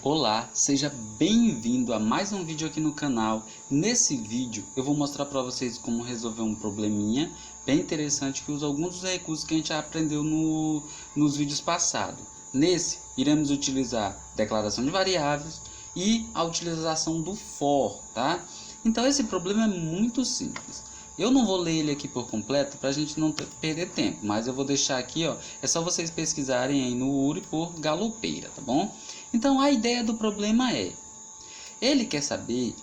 Olá, seja bem-vindo a mais um vídeo aqui no canal. Nesse vídeo eu vou mostrar para vocês como resolver um probleminha bem interessante que usa alguns dos recursos que a gente já aprendeu nos vídeos passados. Nesse, iremos utilizar declaração de variáveis e a utilização do for, tá? Então esse problema é muito simples. Eu não vou ler ele aqui por completo para a gente não perder tempo, mas eu vou deixar aqui, ó, é só vocês pesquisarem aí no URI por galopeira, tá bom? Então a ideia do problema é, ele quer saber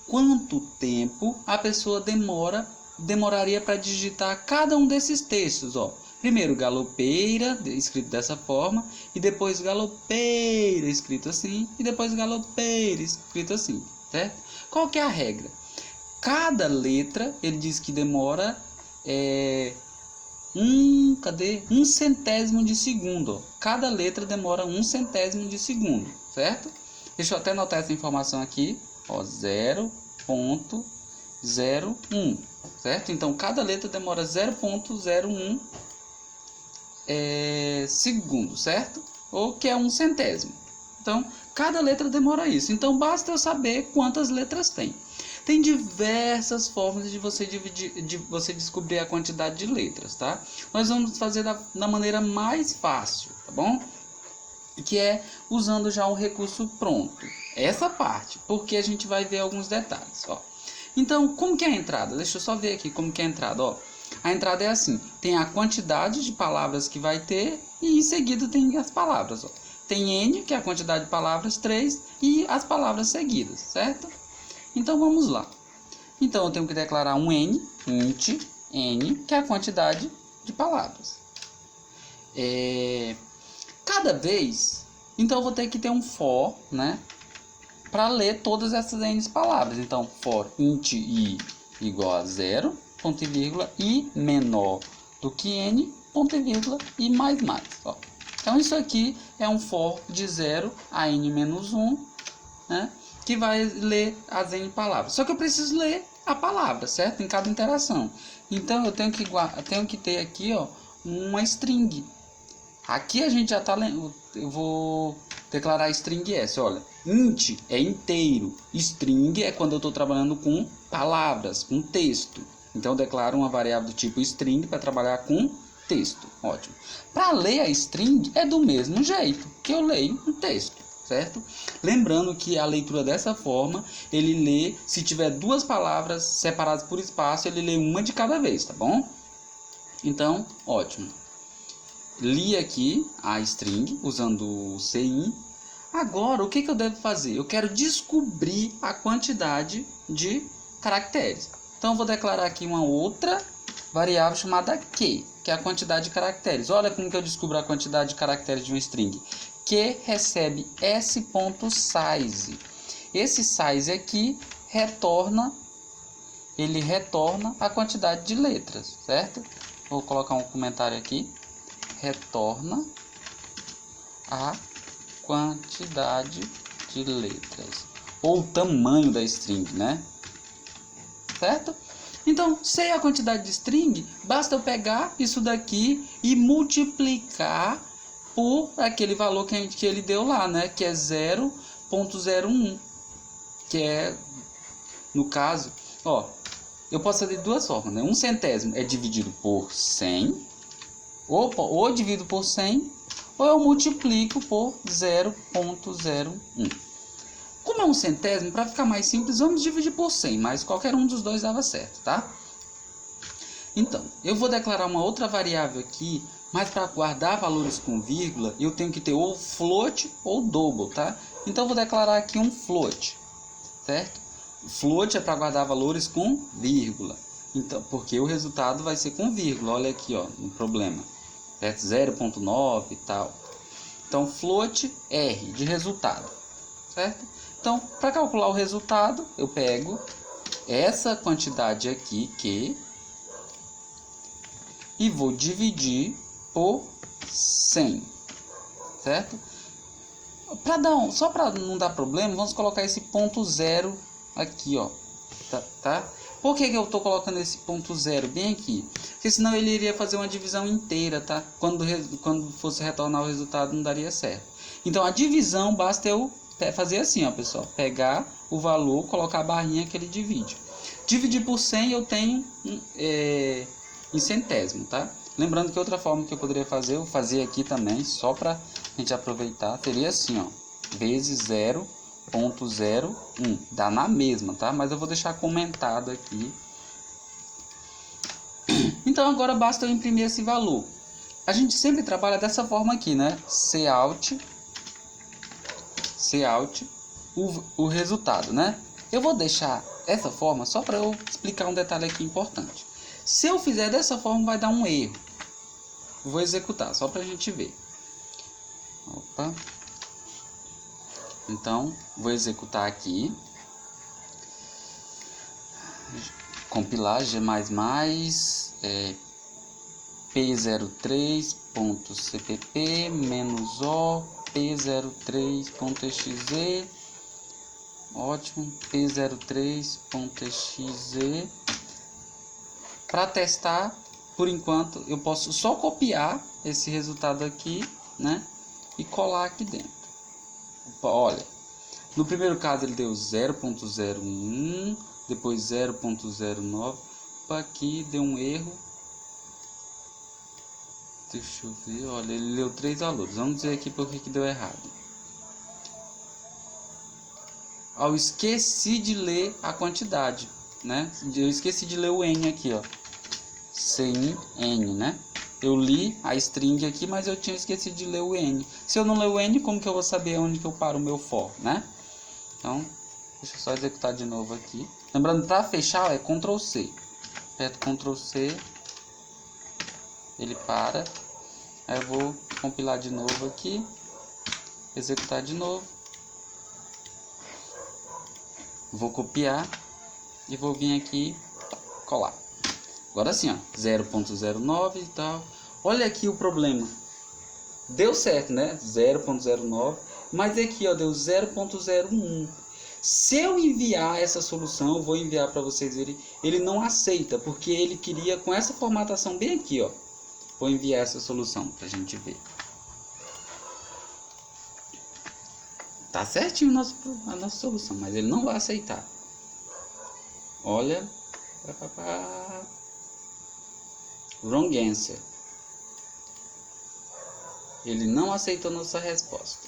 quanto tempo a pessoa demoraria para digitar cada um desses textos, ó. Primeiro galopeira, escrito dessa forma, e depois galopeira, escrito assim, e depois galopeira, escrito assim, certo? Qual que é a regra? Cada letra, ele diz que demora um centésimo de segundo. Ó. Cada letra demora um centésimo de segundo, certo? Deixa eu até anotar essa informação aqui, ó, 0.01, certo? Então, cada letra demora 0.01 segundo, certo? Ou que é um centésimo. Então, cada letra demora isso. Então, basta eu saber quantas letras tem. Tem diversas formas de você descobrir a quantidade de letras, tá? Nós vamos fazer da maneira mais fácil, tá bom? Que é usando já o recurso pronto. Essa parte, porque a gente vai ver alguns detalhes, ó. Então, como que é a entrada? Deixa eu só ver aqui como que é a entrada, ó. A entrada é assim, tem a quantidade de palavras que vai ter e em seguida tem as palavras, ó. Tem N, que é a quantidade de palavras, 3, e as palavras seguidas, certo? Então vamos lá. Então eu tenho que declarar um N, int N, que é a quantidade de palavras. Cada vez, então eu vou ter que ter um for, né? Para ler todas essas N palavras. Então for int I igual a 0, ponto e vírgula, I menor do que N, ponto e vírgula, e mais. Ó. Então isso aqui é um for de 0 a N menos 1, né? Que vai ler as N palavras. Só que eu preciso ler a palavra, certo? Em cada interação. Então eu tenho que ter aqui, ó, uma string. Aqui a gente já está lendo. Eu vou declarar string S. Olha, int é inteiro. String é quando eu estou trabalhando com palavras, com texto. Então eu declaro uma variável do tipo string para trabalhar com texto. Ótimo. Para ler a string é do mesmo jeito que eu leio um texto. Certo? Lembrando que a leitura dessa forma, ele lê, se tiver duas palavras separadas por espaço, ele lê uma de cada vez, tá bom? Então, ótimo. Li aqui a string, usando o CIN. Agora, o que eu devo fazer? Eu quero descobrir a quantidade de caracteres. Então, eu vou declarar aqui uma outra variável chamada Q, que é a quantidade de caracteres. Olha como que eu descubro a quantidade de caracteres de uma string. Que recebe s.size. Esse size aqui retorna a quantidade de letras, certo? Vou colocar um comentário aqui. Retorna a quantidade de letras. Ou o tamanho da string, né? Certo? Então, sei a quantidade de string, basta eu pegar isso daqui e multiplicar por aquele valor que ele deu lá, né? Que é 0.01. Que é, no caso, ó, eu posso fazer de duas formas, né? Um centésimo é dividido por 100, ou divido por 100, ou eu multiplico por 0.01. Como é um centésimo, para ficar mais simples, vamos dividir por 100, mas qualquer um dos dois dava certo, tá? Então, eu vou declarar uma outra variável aqui, mas para guardar valores com vírgula, eu tenho que ter ou float ou double, tá? Então, eu vou declarar aqui um float, certo? Float é para guardar valores com vírgula. Então, porque o resultado vai ser com vírgula. Olha aqui, ó, no problema. Certo? 0.9 e tal. Então, float R de resultado, certo? Então, para calcular o resultado, eu pego essa quantidade aqui, Q, e vou dividir por 100, certo? Só para não dar problema, vamos colocar esse ponto zero aqui, ó, tá? Por que eu estou colocando esse ponto zero bem aqui? Porque senão ele iria fazer uma divisão inteira, tá? Quando fosse retornar o resultado não daria certo. Então a divisão basta eu fazer assim, ó, pessoal. Pegar o valor, colocar a barrinha que ele divide. Dividir por 100 eu tenho em centésimo, tá? Lembrando que outra forma que eu poderia fazer, eu vou fazer aqui também, só para a gente aproveitar, seria assim, ó. Vezes 0,01. Dá na mesma, tá? Mas eu vou deixar comentado aqui. Então agora basta eu imprimir esse valor. A gente sempre trabalha dessa forma aqui, né? Cout, o resultado, né? Eu vou deixar essa forma só para eu explicar um detalhe aqui importante. Se eu fizer dessa forma vai dar um erro. Vou executar só para a gente ver. Opa. Então vou executar aqui. Compilar G++ p03.cpp -o p03.exe. Ótimo, p03.exe. Para testar, por enquanto, eu posso só copiar esse resultado aqui, né? E colar aqui dentro. Opa, olha, no primeiro caso ele deu 0.01, depois 0.09. Aqui deu um erro. Deixa eu ver, olha, ele deu 3 valores. Vamos dizer aqui por que deu errado. Eu esqueci de ler a quantidade, né? Eu esqueci de ler o N aqui, ó. Sem N, né? Eu li a string aqui, mas eu tinha esquecido de ler o N. Se eu não ler o N, como que eu vou saber onde que eu paro o meu for, né? Então, deixa eu só executar de novo aqui. Lembrando, para fechar é Ctrl C. Aperto Ctrl C. Ele para. Aí eu vou compilar de novo aqui. Executar de novo. Vou copiar. E vou vir aqui colar. Agora sim, ó. 0.09 e tal. Olha aqui o problema. Deu certo, né? 0.09. Mas aqui, ó, deu 0.01. Se eu enviar essa solução, eu vou enviar para vocês verem, ele não aceita, porque ele queria com essa formatação bem aqui, ó. Vou enviar essa solução para a gente ver. Tá certinho a nossa solução, mas ele não vai aceitar. Olha. Wrong answer. Ele não aceitou nossa resposta.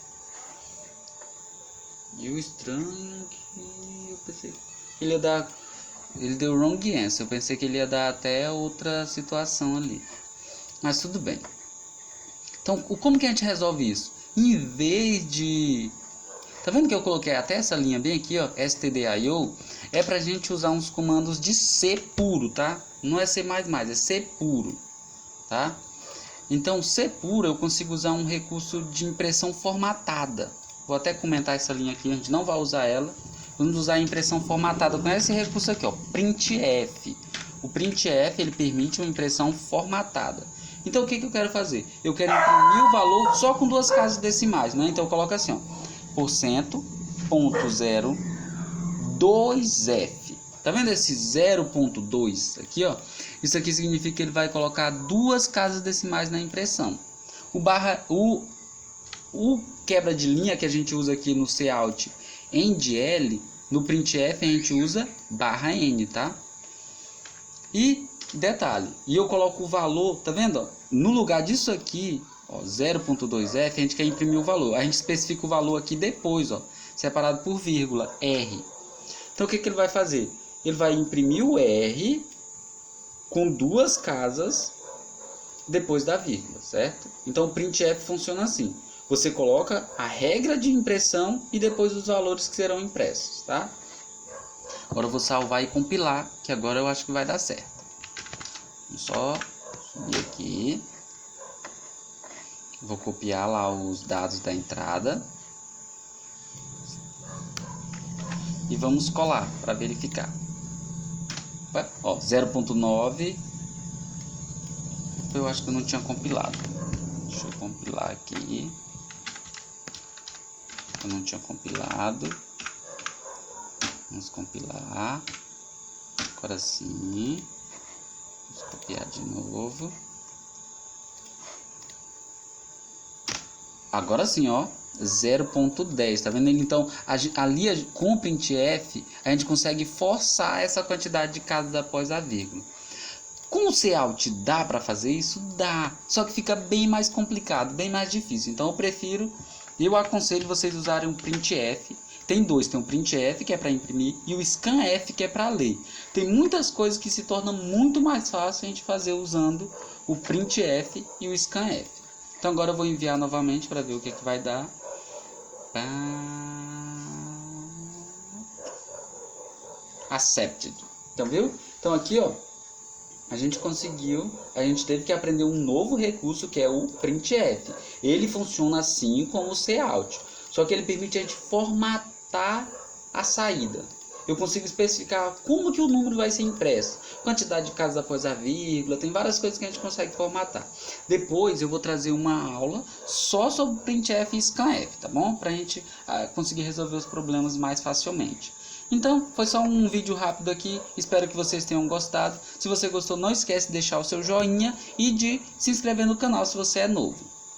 E o estranho que eu pensei que ele ia dar. Ele deu wrong answer. Eu pensei que ele ia dar até outra situação ali. Mas tudo bem. Então, como que a gente resolve isso? Em vez de... Tá vendo que eu coloquei até essa linha bem aqui, ó? stdio. É pra gente usar uns comandos de C puro, tá? Não é C++, é C puro, tá? Então, C puro eu consigo usar um recurso de impressão formatada. Vou até comentar essa linha aqui, a gente não vai usar ela. Vamos usar a impressão formatada com esse recurso aqui, ó, printf. O printf, ele permite uma impressão formatada. Então, o que eu quero fazer? Eu quero imprimir o valor só com 2 casas decimais, né? Então, eu coloco assim, ó, %.02f. Tá vendo esse 0.2 aqui, ó? Isso aqui significa que ele vai colocar 2 casas decimais na impressão. O quebra de linha que a gente usa aqui no Cout endl, no printf a gente usa /n, tá? E detalhe, e eu coloco o valor, tá vendo? Ó? No lugar disso aqui, 0.2f, a gente quer imprimir o valor. A gente especifica o valor aqui depois, ó, separado por vírgula, R. Então o que ele vai fazer? Ele vai imprimir o R com 2 casas depois da vírgula, certo? Então o printf funciona assim. Você coloca a regra de impressão e depois os valores que serão impressos, tá? Agora eu vou salvar e compilar, que agora eu acho que vai dar certo. Vou só subir aqui. Vou copiar lá os dados da entrada. E vamos colar para verificar. Ó, 0.9. Eu acho que eu não tinha compilado. Deixa eu compilar aqui. Eu não tinha compilado. Vamos compilar. Agora sim. Vamos copiar de novo. Agora sim, ó. 0.10, tá vendo? Então, ali com o printf, a gente consegue forçar essa quantidade de casas após a vírgula. Com o cout dá para fazer isso? Dá, só que fica bem mais complicado, bem mais difícil. Então eu aconselho vocês usarem o printf. Tem dois, tem o printf, que é para imprimir, e o scanf, que é para ler. Tem muitas coisas que se tornam muito mais fácil a gente fazer usando o printf e o scanf. Então agora eu vou enviar novamente para ver o que vai dar. Accepted. Então, viu? Então aqui, ó, a gente teve que aprender um novo recurso, que é o printf. Ele funciona assim como o cout, só que ele permite a gente formatar a saída. Eu consigo especificar como que o número vai ser impresso, quantidade de casas após a vírgula, tem várias coisas que a gente consegue formatar. Depois eu vou trazer uma aula só sobre printf e scanf, tá bom? Pra gente conseguir resolver os problemas mais facilmente. Então, foi só um vídeo rápido aqui, espero que vocês tenham gostado. Se você gostou, não esquece de deixar o seu joinha e de se inscrever no canal se você é novo.